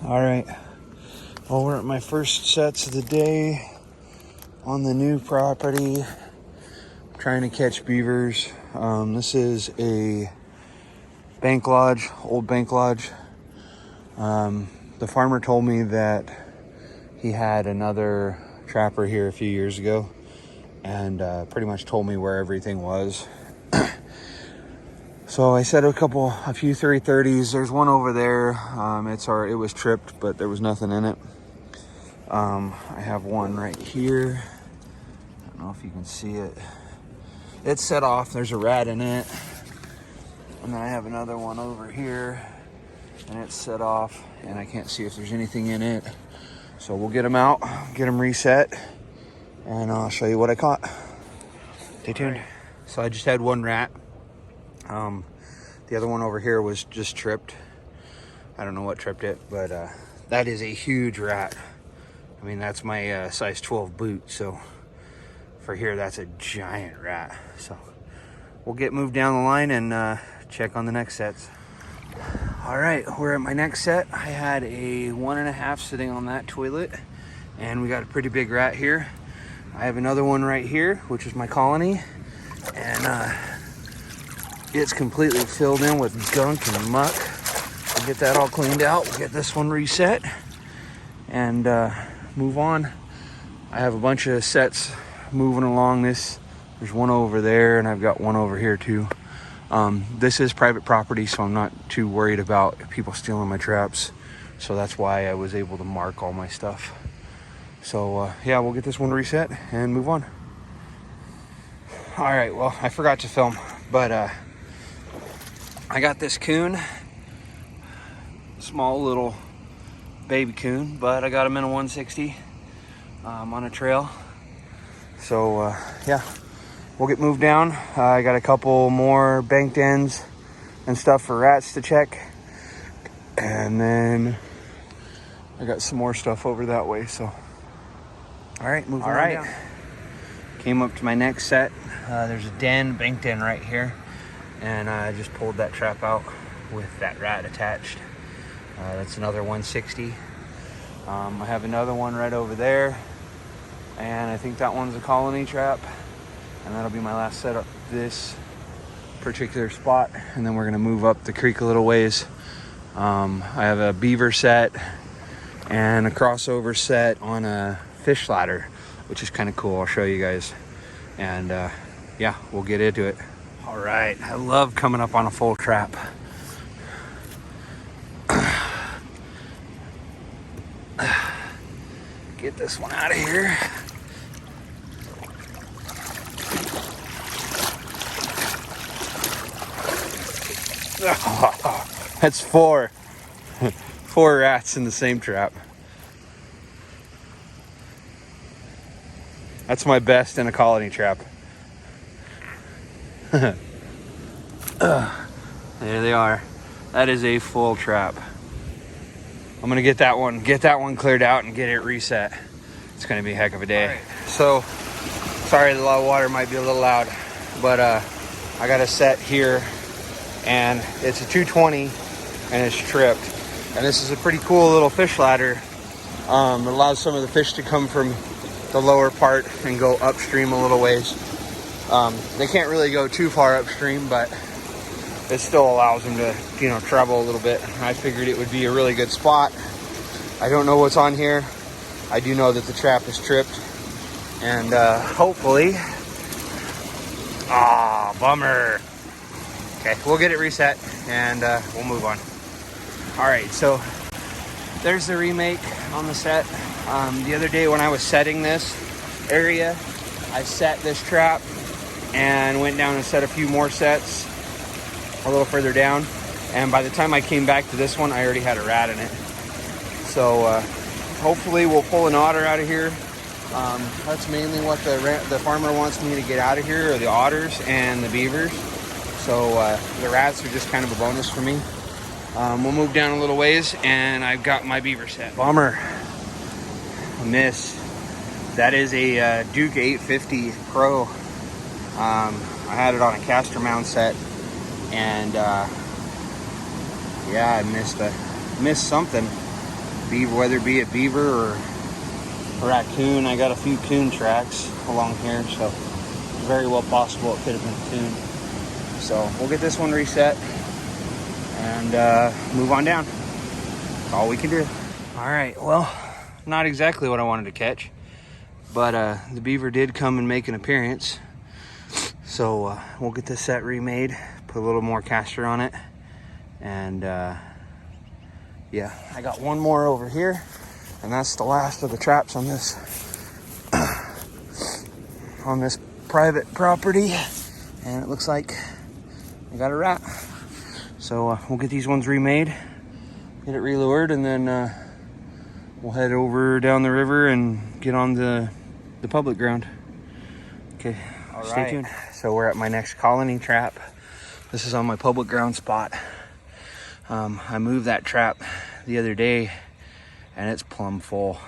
All right, well, we're at my first sets of the day on the new property, trying to catch beavers. This is a bank lodge, old bank lodge. The farmer told me that he had another trapper here a few years ago and pretty much told me where everything was. So I set a few 330s. There's one over there. It was tripped, but there was nothing in it. I have one right here. I don't know if you can see it. It's set off. There's a rat in it. And then I have another one over here, and it's set off, and I can't see if there's anything in it. So we'll get them out, get them reset, and I'll show you what I caught. Stay tuned. Right. So I just had one rat. The other one over here was just tripped. I don't know what tripped it, but that is a huge rat. I mean, that's my size 12 boot. So for here, that's a giant rat. So we'll get moved down the line and check on the next sets. All right, we're at my next set. I had a 1.5 sitting on that toilet, and we got a pretty big rat here. I have another one right here, which is my colony, and it's completely filled in with gunk and muck. We'll get that all cleaned out. We'll get this one reset and move on. I have a bunch of sets moving along this. There's one over there, and I've got one over here too. This is private property, so I'm not too worried about people stealing my traps. So that's why I was able to mark all my stuff. So yeah, we'll get this one reset and move on. All right, well, I forgot to film, but I got this coon, small little baby coon, but I got him in a 160 on a trail. So yeah, we'll get moved down. I got a couple more banked ends and stuff for rats to check, and then I got some more stuff over that way. So all right, moving on down. Came up to my next set. There's a banked den right here, and I just pulled that trap out with that rat attached. That's another 160. I have another one right over there, and I think that one's a colony trap, and that'll be my last set up this particular spot, and then we're gonna move up the creek a little ways. I have a beaver set and a crossover set on a fish ladder, which is kind of cool. I'll show you guys, and yeah, we'll get into it. All right, I love coming up on a full trap. Get this one out of here. Oh, that's four rats in the same trap. That's my best in a colony trap. There they are. That is a full trap. I'm gonna get that one cleared out and get it reset. It's gonna be a heck of a day. Right. So, sorry the water might be a little loud, but I got a set here, and it's a 220, and it's tripped. And this is a pretty cool little fish ladder. It allows some of the fish to come from the lower part and go upstream a little ways. They can't really go too far upstream, but it still allows them to, travel a little bit. I figured it would be a really good spot. I don't know what's on here. I do know that the trap is tripped, and hopefully, bummer. Okay, we'll get it reset and we'll move on. All right, so there's the remake on the set. The other day when I was setting this area, I set this trap and went down and set a few more sets a little further down, and by the time I came back to this one, I already had a rat in it. So hopefully we'll pull an otter out of here. That's mainly what the farmer wants me to get out of here, are the otters and the beavers. So the rats are just kind of a bonus for me. We'll move down a little ways, and I've got my beaver set. Bummer. I missed. That is a Duke 850 Pro. I had it on a caster mount set, and yeah, I missed something. beaver, whether it be a beaver or a raccoon. I got a few coon tracks along here, so very well possible it could have been a coon. So we'll get this one reset and move on down. That's all we can do. All right, well, not exactly what I wanted to catch, but the beaver did come and make an appearance. So we'll get this set remade, put a little more caster on it, and yeah, I got one more over here, and that's the last of the traps on this private property, and it looks like I got a rat. So we'll get these ones remade, get it relured, and then we'll head over down the river and get on the public ground. Okay, stay tuned. So we're at my next colony trap. This is on my public ground spot. I moved that trap the other day and it's plumb full.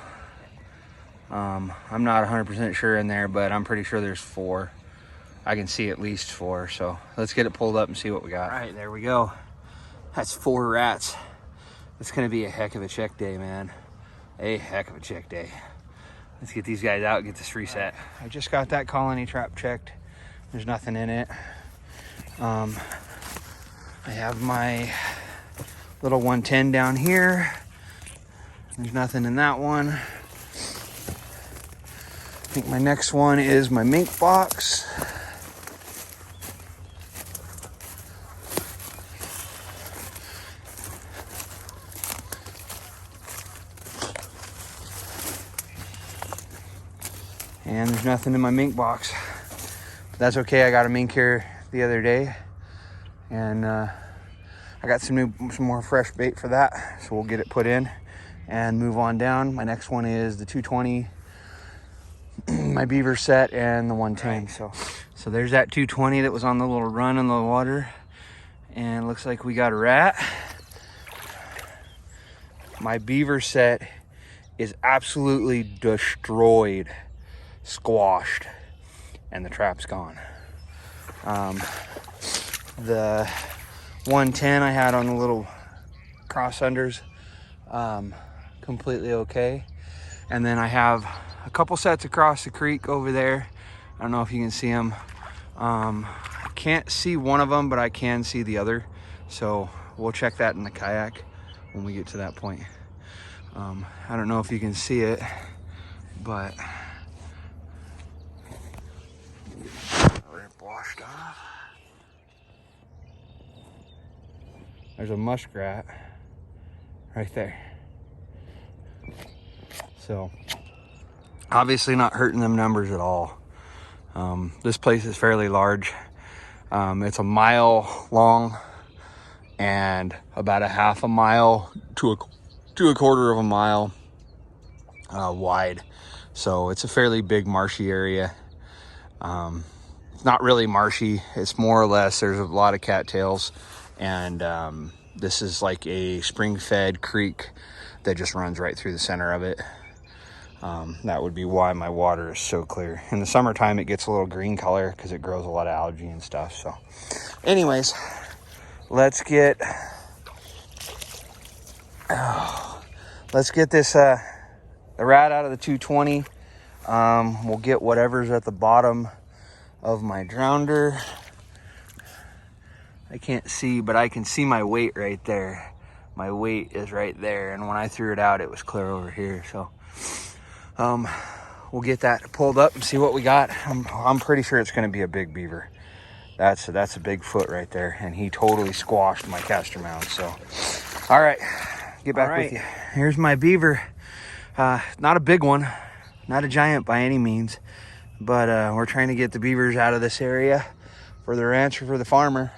I'm not 100% sure in there, but I'm pretty sure there's 4. I can see at least 4, so let's get it pulled up and see what we got. All right, there we go. That's 4 rats. It's gonna be a heck of a check day, man. A heck of a check day. Let's get these guys out and get this reset. I just got that colony trap checked. There's nothing in it. I have my little 110 down here. There's nothing in that one. I think my next one is my mink box. And there's nothing in my mink box. But that's okay, I got a mink here the other day. And I got some more fresh bait for that. So we'll get it put in and move on down. My next one is the 220, my beaver set, and the 110. So there's that 220 that was on the little run in the water. And it looks like we got a rat. My beaver set is absolutely destroyed, squashed, and the trap's gone. The 110 I had on the little cross unders, completely okay. And then I have a couple sets across the creek over there. I don't know if you can see them. I can't see one of them, but I can see the other. So we'll check that in the kayak when we get to that point. I don't know if you can see it, but washed off. There's a muskrat right there. So obviously not hurting them numbers at all. This place is fairly large. It's a mile long and about a half a mile to a quarter of a mile wide. So it's a fairly big marshy area. It's not really marshy. It's more or less, there's a lot of cattails, and this is like a spring-fed creek that just runs right through the center of it. That would be why my water is so clear. In the summertime, it gets a little green color because it grows a lot of algae and stuff. So anyways, let's get this the rat out of the 220. We'll get whatever's at the bottom of my drowner. I can't see, but I can see my weight right there. My weight is right there, and when I threw it out, it was clear over here. So we'll get that pulled up and see what we got. I'm pretty sure it's going to be a big beaver. That's a big foot right there, and he totally squashed my caster mound. So all right, get back with you. Here's my beaver. Not a big one, not a giant by any means, but we're trying to get the beavers out of this area for the ranch or for the farmer.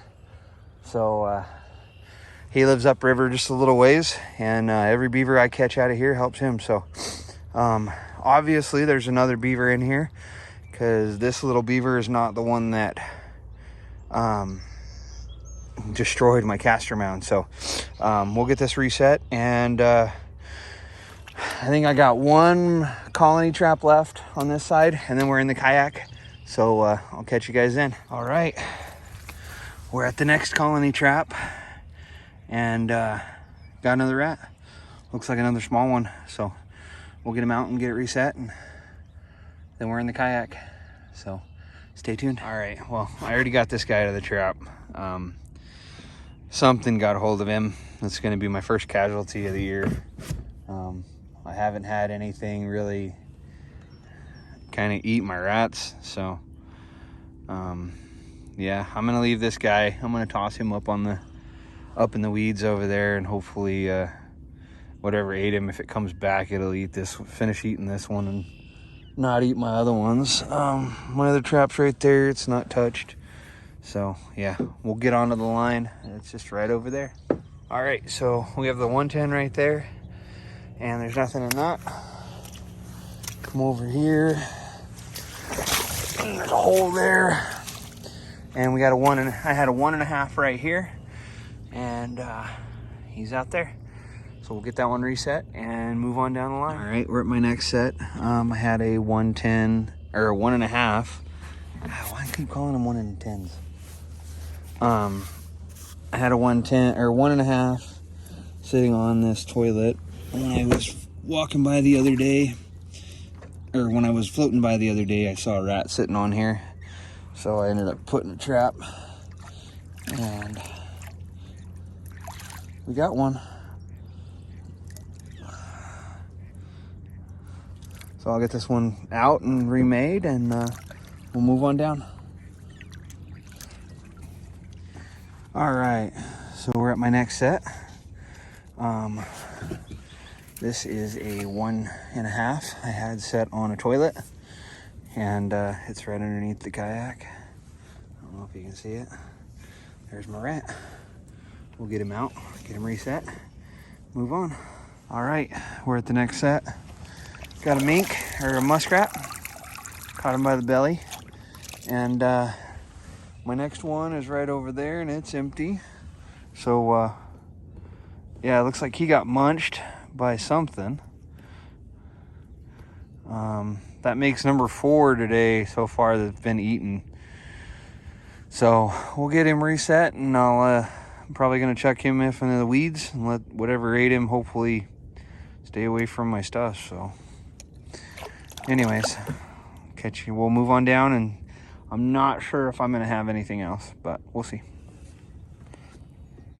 So he lives upriver just a little ways, and every beaver I catch out of here helps him. So obviously there's another beaver in here, because this little beaver is not the one that destroyed my caster mound. So we'll get this reset, and I think I got one colony trap left on this side, and then we're in the kayak. So I'll catch you guys then. All right, we're at the next colony trap, and got another rat. looks like another small one. So we'll get him out and get it reset, and then we're in the kayak. So stay tuned. All right, well, I already got this guy out of the trap. Something got a hold of him. That's gonna be my first casualty of the year. I haven't had anything really kind of eat my rats, so yeah, I'm gonna leave this guy. I'm gonna toss him up in the weeds over there, and hopefully whatever ate him, if it comes back, it'll eat this, finish eating this one and not eat my other ones. My other trap's right there, it's not touched. So yeah, we'll get onto the line. It's just right over there. All right, so we have the 110 right there, and there's nothing in that. Come over here, and there's a hole there, and we got I had a 1.5 right here, and he's out there. So we'll get that one reset and move on down the line. All right, we're at my next set. I had a 110 or a 1.5. Why I keep calling them 110s? I had a 110 or 1.5 sitting on this toilet when I was walking by the other day, or when I was floating by the other day. I saw a rat sitting on here, so I ended up putting a trap, and we got one. So I'll get this one out and remade, and we'll move on down. All right, so we're at my next set. This is a 1.5 I had set on a toilet, and it's right underneath the kayak. I don't know if you can see it. There's my rat. We'll get him out, get him reset, move on. All right, we're at the next set. Got a mink, or a muskrat. Caught him by the belly. And my next one is right over there, and it's empty. So yeah, it looks like he got munched by something. That makes number 4 today so far that's been eaten. So we'll get him reset, and I'm probably gonna chuck him in the weeds and let whatever ate him hopefully stay away from my stuff. So anyways, catch you. We'll move on down, and I'm not sure if I'm gonna have anything else, but we'll see.